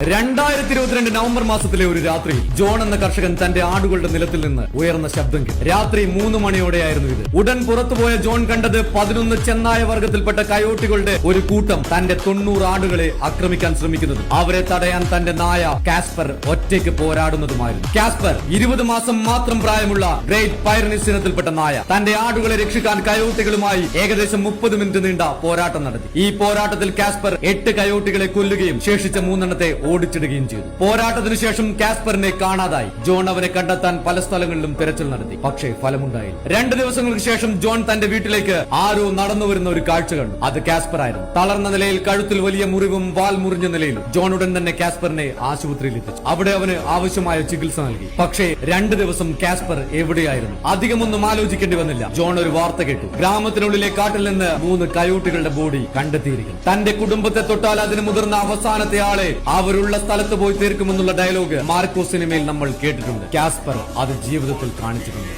2022 November മാസത്തിലെ ഒരു രാത്രി ജോൺ എന്ന കർഷകൻ തന്റെ ആടുകളുടെ നിലത്തിൽ നിന്ന് ഉയർന്ന ശബ്ദം കേട്ടു. രാത്രി 3 മണിയോടെയായിരുന്നു ഇത്. ഉടൻ പുറത്തുപോയ ജോൺ കണ്ടത് 11 ചെന്നായ വർഗത്തിൽപ്പെട്ട കയോട്ടികളുടെ ഒരു കൂട്ടം തന്റെ 90 ആടുകളെ ആക്രമിക്കാൻ ശ്രമിക്കുന്നത്. അവരെ തടയാൻ തന്റെ നായ കാസ്പർ ഒറ്റയ്ക്ക് പോരാടുന്നതുമായിരുന്നു. കാസ്പർ 20 മാസം മാത്രം പ്രായമുള്ള ഗ്രേറ്റ് പൈറനിസ് ഇനത്തിൽപ്പെട്ട നായ തന്റെ ആടുകളെ രക്ഷിക്കാൻ കയോട്ടികളുമായി ഏകദേശം 30 മിനിറ്റ് നീണ്ട പോരാട്ടം നടത്തി. ഈ പോരാട്ടത്തിൽ കാസ്പർ 8 കയോട്ടികളെ കൊല്ലുകയും ശേഷിച്ച 3 എണ്ണത്തെ ഓടിച്ചിടുകയും ചെയ്തു. പോരാട്ടത്തിനു ശേഷം കാസ്പറിനെ കാണാതായി. ജോൺ അവനെ കണ്ടെത്താൻ പല സ്ഥലങ്ങളിലും തെരച്ചിൽ നടത്തി. പക്ഷേ ഫലമുണ്ടായില്ല. 2 ദിവസങ്ങൾക്ക് ശേഷം ജോൺ തന്റെ വീട്ടിലേക്ക് ആരോ നടന്നു വരുന്ന ഒരു കാഴ്ച കണ്ടു. അത് കാസ്പർ ആയിരുന്നു. തളർന്ന നിലയിൽ, കഴുത്തിൽ വലിയ മുറിവും വാൽ മുറിഞ്ഞ നിലയിലും. ജോൺ ഉടൻ തന്നെ കാസ്പറിനെ ആശുപത്രിയിൽ എത്തിച്ചു. അവിടെ അവന് ആവശ്യമായ ചികിത്സ നൽകി. പക്ഷേ 2 ദിവസം കാസ്പർ എവിടെയായിരുന്നു? അധികമൊന്നും ആലോചിക്കേണ്ടി വന്നില്ല. ജോൺ ഒരു വാർത്ത കേട്ടു. ഗ്രാമത്തിനുള്ളിലെ കാട്ടിൽ നിന്ന് 3 കയോട്ടികളുടെ ബോഡി കണ്ടെത്തിയിരിക്കുന്നു. തന്റെ കുടുംബത്തെ തൊട്ടാൽ അതിന് മുതിർന്ന അവസാനത്തെ ആളെ അവരുള്ള സ്ഥലത്ത് പോയി തീർക്കുമെന്നുള്ള ഡയലോഗ് മാർക്കോ സിനിമയിൽ നമ്മൾ കേട്ടിട്ടുണ്ട്. കാസ്പർ അത് ജീവിതത്തിൽ കാണിച്ചിട്ടുണ്ട്.